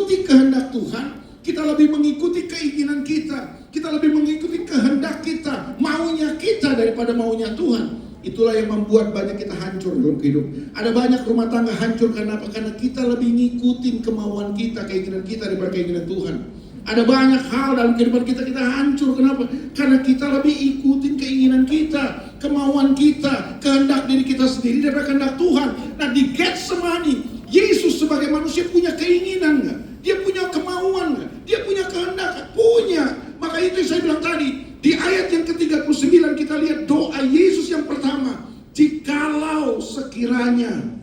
mengikuti kehendak Tuhan, kita lebih mengikuti keinginan kita, kita lebih mengikuti kehendak kita, maunya kita daripada maunya Tuhan. Itulah yang membuat banyak kita hancur dalam kehidupan. Ada banyak rumah tangga hancur karena apa? Karena kita lebih ngikutin kemauan kita, keinginan kita daripada keinginan Tuhan. Ada banyak hal dalam kehidupan kita hancur. Kenapa? Karena kita lebih ikutin keinginan kita, kemauan kita, kehendak diri kita sendiri daripada kehendak Tuhan. Nah, di Getsemani, Yesus sebagai manusia punya keinginan nggak? Dia punya kemauan nggak? Dia punya kehendak? Punya. Maka itu yang saya bilang tadi, di ayat yang ke-39 kita lihat doa Yesus yang pertama. Jikalau sekiranya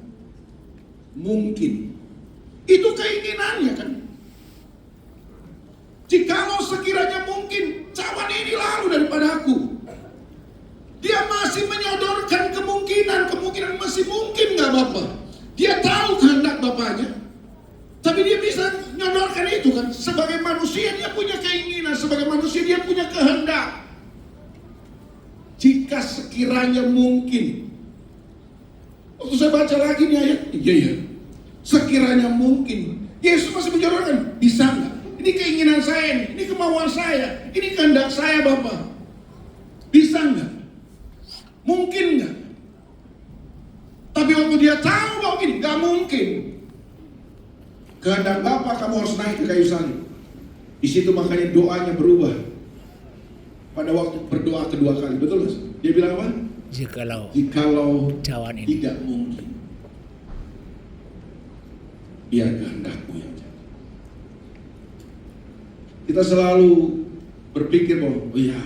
mungkin. Itu keinginannya kan. Jikalau sekiranya mungkin, cawan ini lalu daripada aku. Dia masih menyodorkan kemungkinan masih mungkin nggak Bapak? Dia tahu kehendak Bapaknya, tapi dia bisa menyodorkan itu kan. Sebagai manusia dia punya keinginan, sebagai manusia dia punya kehendak. Jika sekiranya mungkin. Waktu saya baca lagi nih ayat, iya. Sekiranya mungkin. Yesus masih menyodorkan, bisa nggak? Ini keinginan saya nih, ini kemauan saya, ini kehendak saya Bapak. Bisa nggak? Mungkin nggak? Tapi waktu dia tahu bahwa ini nggak mungkin, kehendak Bapak kamu harus naik ke kayu salib. Di situ makanya doanya berubah. Pada waktu berdoa kedua kali, betul Mas? Dia bilang apa? Jikalau cawan ini tidak mungkin, biar kehendakmu yang jadi. Kita selalu berpikir bahwa, oh ya,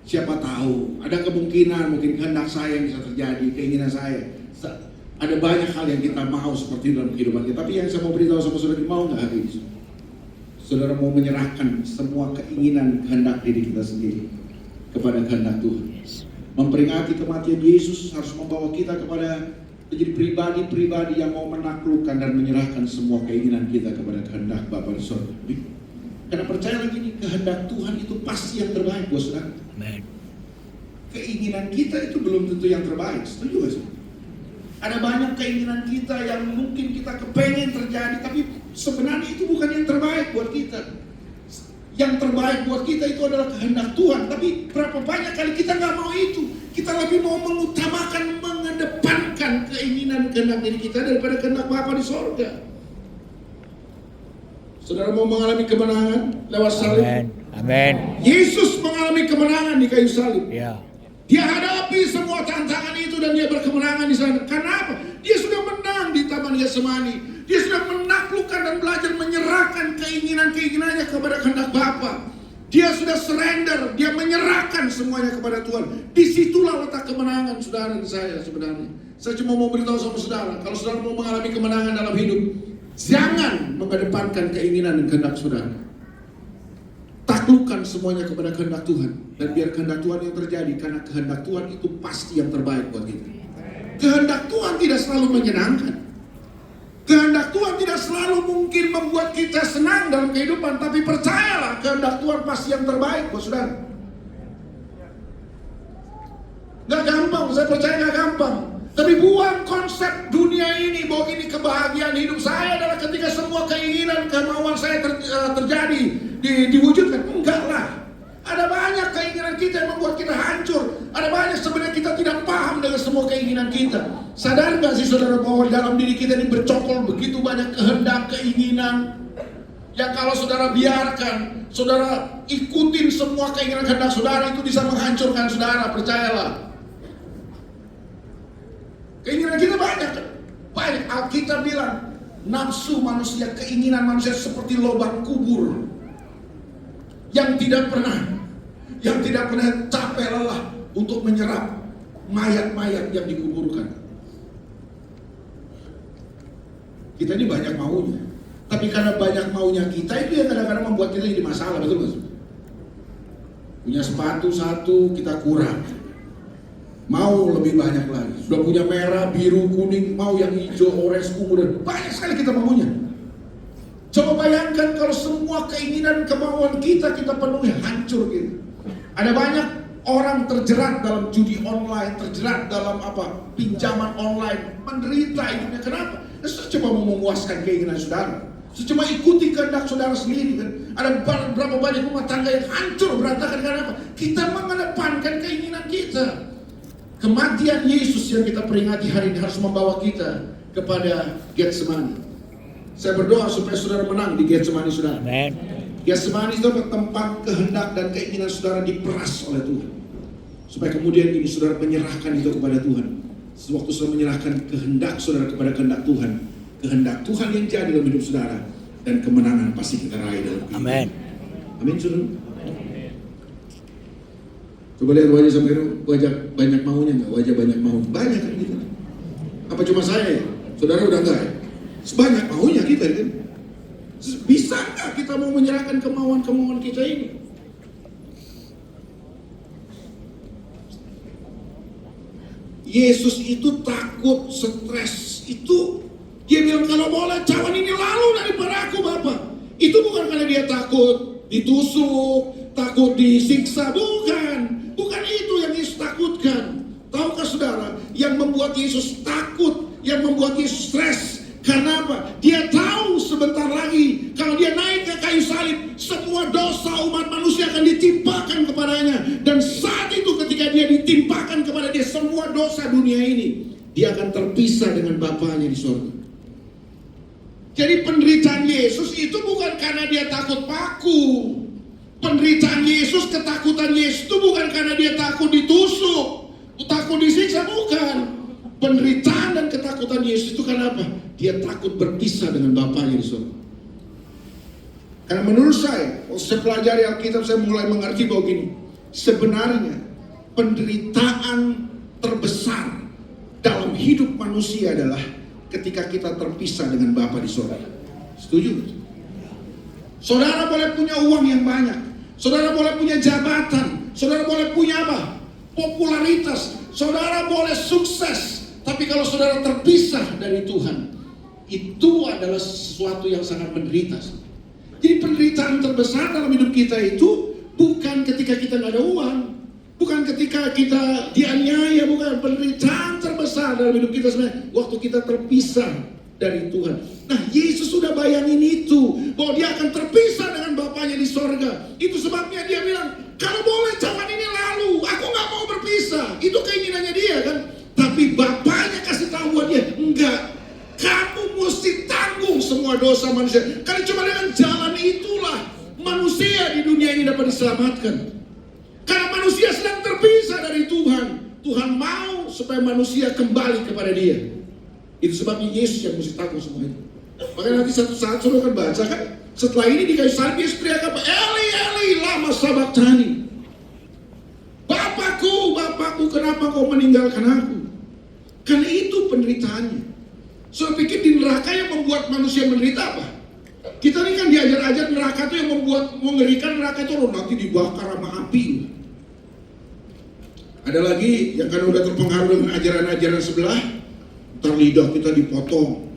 siapa tahu, ada kemungkinan, mungkin kehendak saya bisa terjadi, keinginan saya. Ada banyak hal yang kita mau seperti dalam kehidupan kita. Tapi yang saya mau beritahu sama saudara, mau nggak hari ini? Saudara mau menyerahkan semua keinginan, kehendak diri kita sendiri kepada kehendak Tuhan. Memperingati kematian Yesus harus membawa kita kepada menjadi pribadi-pribadi yang mau menaklukkan dan menyerahkan semua keinginan kita kepada kehendak Bapa di surga. Karena percaya lagi nih, kehendak Tuhan itu pasti yang terbaik buat saudara. Amen. Keinginan kita itu belum tentu yang terbaik, setuju gak sih? Ada banyak keinginan kita yang mungkin kita kepengen terjadi, tapi sebenarnya itu bukan yang terbaik buat kita. Yang terbaik buat kita itu adalah kehendak Tuhan. Tapi berapa banyak kali kita gak mau itu. Kita lebih mau mengutamakan, mengedepankan keinginan kehendak diri kita daripada kehendak Bapa di sorga. Saudara mau mengalami kemenangan lewat salib? Amin. Yesus mengalami kemenangan di kayu salib. Ya. Dia hadapi semua tantangan itu dan dia berkemenangan di sana. Karena apa? Dia sudah menang di Taman Getsemani. Dia sudah menaklukkan dan belajar menyerahkan keinginan-keinginannya kepada kehendak Bapa. Dia sudah surrender, dia menyerahkan semuanya kepada Tuhan. Disitulah letak kemenangan saudara di saya sebenarnya. Saya cuma mau beritahu sama saudara, kalau saudara mau mengalami kemenangan dalam hidup, jangan mengedepankan keinginan dan kehendak saudara. Taklukkan semuanya kepada kehendak Tuhan. Dan biar kehendak Tuhan yang terjadi. Karena kehendak Tuhan itu pasti yang terbaik buat kita. Kehendak Tuhan tidak selalu menyenangkan. Kehendak Tuhan tidak selalu mungkin membuat kita senang dalam kehidupan. Tapi percayalah, kehendak Tuhan pasti yang terbaik buat saudara. Gak gampang, saya percaya gak gampang. Tapi buang konsep dunia ini bahwa ini kebahagiaan hidup saya adalah ketika semua keinginan, kemauan saya terjadi, diwujudkan. Enggak lah. Ada banyak keinginan kita yang membuat kita hancur. Ada banyak sebenarnya kita tidak paham dengan semua keinginan kita. Sadar gak sih saudara bahwa dalam diri kita ini bercokol begitu banyak kehendak, keinginan, yang kalau saudara biarkan, saudara ikutin semua keinginan kehendak saudara, itu bisa menghancurkan saudara, percayalah. Keinginan kita banyak. Alkitab bilang, nafsu manusia, keinginan manusia seperti lubang kubur yang tidak pernah capek lelah untuk menyerap mayat-mayat yang dikuburkan. Kita ini banyak maunya, tapi karena banyak maunya kita itu yang kadang-kadang membuat kita jadi masalah, betul nggak? Punya sepatu satu kita kurang, mau lebih banyak lagi. Sudah punya merah, biru, kuning, mau yang hijau, orange, ungu, dan banyak sekali kita maunya. Coba bayangkan kalau semua keinginan, kemauan kita penuhi, hancur gitu. Ada banyak orang terjerat dalam judi online, terjerat dalam pinjaman online, menderita hidupnya. Kenapa? Coba mau memuaskan keinginan saudara. Cuma ikuti kehendak saudara sendiri kan. Ada berapa banyak rumah tangga yang hancur berantakan karena apa? Kita mengedepankan keinginan kita. Kematian Yesus yang kita peringati hari ini harus membawa kita kepada Getsemani. Saya berdoa supaya saudara menang di Getsemani saudara. Amin. Getsemani itu tempat kehendak dan keinginan saudara diperas oleh Tuhan. Supaya kemudian ini saudara menyerahkan itu kepada Tuhan. Sewaktu saudara menyerahkan kehendak saudara kepada kehendak Tuhan, kehendak Tuhan yang jadi dalam hidup saudara, dan kemenangan pasti kita raih dalam hidup. Amin. Amin saudara. Coba lihat wajah sampai wajah banyak maunya nggak? Wajah banyak mau, banyak kan gitu. Apa cuma saya? Saudara udah enggak ya? Sebanyak maunya kita kan. Bisa nggak kita mau menyerahkan kemauan-kemauan kita ini? Yesus itu takut, stres, itu dia bilang kalau boleh cawan ini lalu daripada aku Bapak. Itu bukan karena dia takut ditusuk, takut disiksa, bukan. Bukan itu yang Yesus takutkan. Tahukah saudara, yang membuat Yesus takut, yang membuat Yesus stres, karena apa? Dia tahu sebentar lagi kalau dia naik ke kayu salib, semua dosa umat manusia akan ditimpakan kepadanya. Dan saat itu ketika dia ditimpakan kepada dia semua dosa dunia ini, dia akan terpisah dengan Bapaknya di surga. Jadi penderitaan Yesus itu bukan karena dia takut paku. Penderitaan Yesus, ketakutan Yesus itu bukan karena dia takut ditusuk, takut disiksa, bukan. Penderitaan dan ketakutan Yesus itu karena apa? Dia takut berpisah dengan Bapaknya di surga. Karena menurut saya, saya pelajari Alkitab, saya mulai mengerti bahwa gini, sebenarnya penderitaan terbesar dalam hidup manusia adalah ketika kita terpisah dengan Bapa di surga. Setuju? Saudara boleh punya uang yang banyak, saudara boleh punya jabatan, saudara boleh punya apa? Popularitas, saudara boleh sukses, tapi kalau saudara terpisah dari Tuhan, itu adalah sesuatu yang sangat menderita. Jadi penderitaan terbesar dalam hidup kita itu bukan ketika kita nggak ada uang, bukan ketika kita dianiaya, bukan. Penderitaan terbesar dalam hidup kita sebenarnya waktu kita terpisah dari Tuhan. Nah, Yesus sudah bayangin itu, bahwa dia akan terpisah dengan Bapaknya di sorga. Itu sebabnya dia bilang, kalau boleh cawan ini lalu, aku nggak mau berpisah. Itu keinginannya dia kan. Tapi Bapaknya kasih tahu buat dia, enggak. Kamu mesti tanggung semua dosa manusia. Karena cuma dengan jalan itulah manusia di dunia ini dapat diselamatkan. Karena manusia sedang terpisah dari Tuhan. Tuhan mau supaya manusia kembali kepada dia. Itu sebabnya Yesus yang mesti tanggung semua itu. Makanya nanti satu saat saudara akan baca kan, setelah ini di kayu salib Yesus teriak apa? Eli, Eli, lama sabachthani. Bapakku, Bapakku, kenapa kau meninggalkan aku? Karena itu penderitaannya. So pikir di neraka yang membuat manusia menderita apa? Kita ini kan diajar-ajar neraka itu yang membuat mengerikan. Neraka itu nanti dibakar sama api. Ada lagi yang kan udah terpengaruh dengan ajaran-ajaran sebelah, ntar lidah kita dipotong,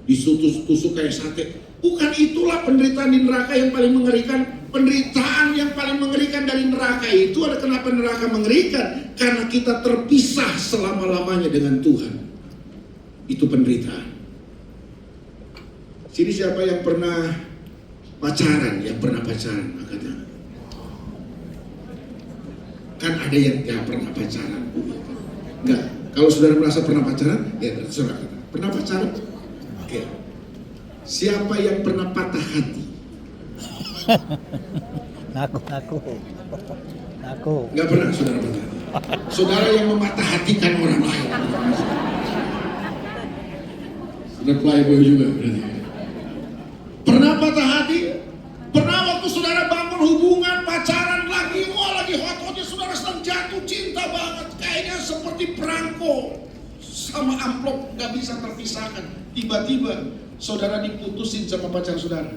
ditusuk kayak sate. Bukan itulah penderitaan di neraka yang paling mengerikan. Penderitaan yang paling mengerikan dari neraka itu ada kenapa neraka mengerikan? Karena kita terpisah selama-lamanya dengan Tuhan. Itu penderitaan. Sini siapa yang pernah pacaran? Yang pernah pacaran, angkat tangan. Kan ada yang gak pernah pacaran. Enggak. Kalau saudara merasa pernah pacaran, ya terserah. Pernah pacaran? Oke. Siapa yang pernah patah hati? Aku. Enggak pernah saudara patah hati. Saudara yang mematah hatikan orang lain. Sudah playboy juga berarti. Pernah patah hati? Pernah waktu saudara bangun hubungan pacaran lagi, wah lagi hot-hotnya saudara sedang jatuh cinta banget, kayaknya seperti perangko sama amplop nggak bisa terpisahkan. Tiba-tiba saudara diputusin sama pacar saudara.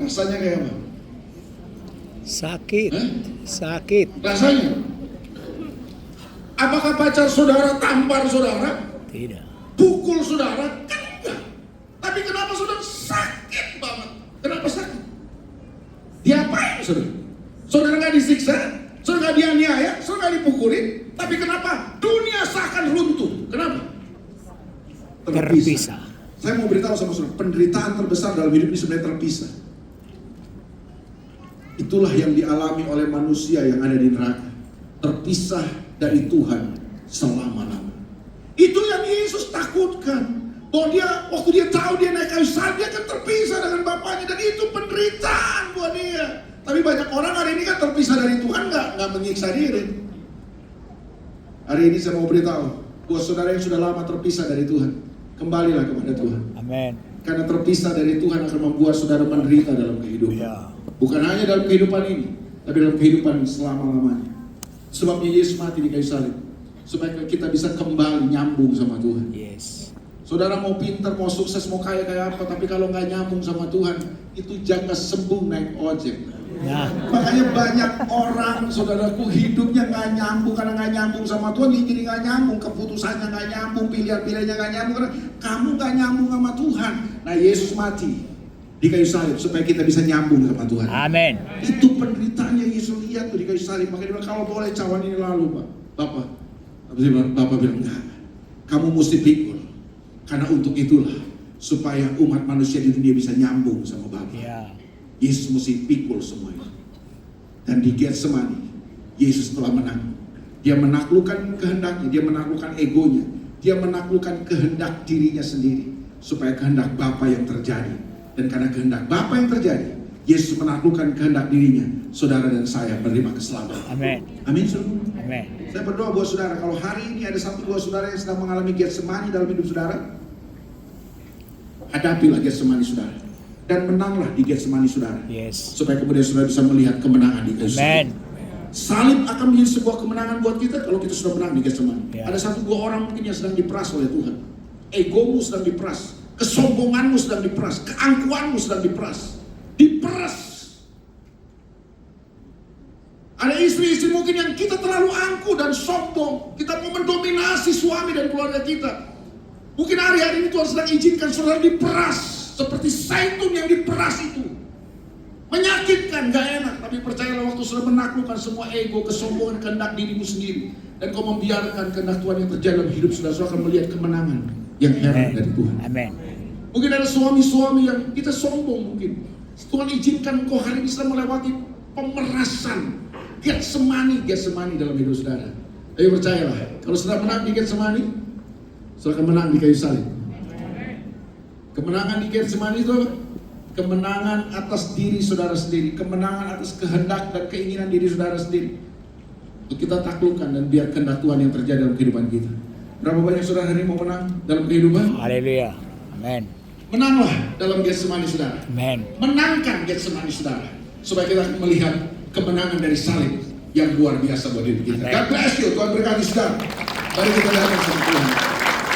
Rasanya kayak apa? Sakit. Hah? Sakit. Rasanya? Apakah pacar saudara tampar saudara? Tidak. Pukul saudara? Kan enggak. Tapi kenapa saudara sakit banget? Kenapa sakit? Diapain saudara? Saudara nggak disiksa, saudara nggak dianiaya, saudara nggak dipukulin. Tapi kenapa dunia seakan runtuh? Kenapa? Terpisah. Saya mau beritahu sama saudara, penderitaan terbesar dalam hidup ini sebenarnya terpisah. Itulah yang dialami oleh manusia yang ada di neraka. Terpisah dari Tuhan selama-lama. Itu yang Yesus takutkan. Bahwa dia, waktu dia tahu dia naik kayu salib, dia akan terpisah dengan Bapaknya. Dan itu penderitaan buat dia. Tapi banyak orang hari ini kan terpisah dari Tuhan, nggak menyiksa diri. Hari ini saya mau beritahu, buat saudara yang sudah lama terpisah dari Tuhan, kembalilah kepada Tuhan. Amin. Karena terpisah dari Tuhan akan membuat saudara menderita dalam kehidupan. Ya. Bukan hanya dalam kehidupan ini, tapi dalam kehidupan selama-lamanya. Sebabnya Yesus mati di kayu salib, supaya kita bisa kembali nyambung sama Tuhan. Yes. Saudara mau pintar, mau sukses, mau kaya kayak apa, tapi kalau nggak nyambung sama Tuhan, itu jaka sembung naik ojek. Nah, Makanya banyak orang, saudaraku, hidupnya nggak nyambung karena nggak nyambung sama Tuhan. Dia jadi nggak nyambung, keputusannya nggak nyambung, pilihan-pilihannya nggak nyambung karena kamu nggak nyambung sama Tuhan. Nah, Yesus mati di kayu salib supaya kita bisa nyambung sama Tuhan. amin. Itu penderitaannya Yesus lihat tuh di kayu salib. Makanya dia bilang, kalau boleh cawan ini lalu, Pak. Bapak bilang, enggak. Kamu mesti pikul. Karena untuk itulah, supaya umat manusia di dunia bisa nyambung sama Bapa. Ya. Yesus mesti pikul semuanya. Dan di Getsemani, Yesus telah menang. Dia menaklukkan kehendaknya, dia menaklukkan egonya, dia menaklukkan kehendak dirinya sendiri, supaya kehendak Bapa yang terjadi. Dan karena kehendak Bapa yang terjadi, Yesus menaklukkan kehendak dirinya. Saudara dan saya menerima keselamatan. Amin. Amin, saudara. Amin. Saya berdoa buat saudara, kalau hari ini ada satu dua saudara yang sedang mengalami Getsemani dalam hidup saudara, hadapilah Getsemani saudara. Dan menanglah di Getsemani saudara. Yes. Supaya kemudian saudara bisa melihat kemenangan di kayu salib. Amin. Salib akan menjadi sebuah kemenangan buat kita kalau kita sudah menang di Getsemani. Ya. Ada satu dua orang mungkin yang sedang diperas oleh Tuhan. Egomu sedang diperas, kesombonganmu sedang diperas, keangkuhanmu sedang diperas. Diperas. Ada istri-istri mungkin yang kita terlalu angkuh dan sombong. Kita mau mendominasi suami dan keluarga kita. Mungkin hari-hari ini Tuhan sedang izinkan saudara diperas. Seperti zaitun yang diperas itu. Menyakitkan, gak enak. Tapi percayalah, waktu saudara menaklukkan semua ego, kesombongan, kehendak dirimu sendiri. Dan kau membiarkan kehendak Tuhan yang terjadi dalam hidup saudara, saudara akan melihat kemenangan yang heran dari Tuhan. Amin. Mungkin ada suami-suami yang kita sombong mungkin. Tuhan izinkan kau hari ini sedang melewati pemerasan. Getsemani dalam hidup saudara. Ayo percayalah, kalau saudara menang di Getsemani, saudara akan menang di kayu salib. Kemenangan di Getsemani itu kemenangan atas diri saudara sendiri, kemenangan atas kehendak dan keinginan diri saudara sendiri. Untuk kita taklukkan dan biar kehendak Tuhan yang terjadi dalam kehidupan kita. Berapa banyak saudara hari ini mau menang dalam kehidupan? Haleluya. Amin. Menanglah dalam Getsemani saudara. Amin. Menangkan Getsemani saudara, supaya kita melihat kemenangan dari salib yang luar biasa buat hidup kita. Amen. God bless you. Tuhan berkati saudara. Mari kita datang sama Tuhan.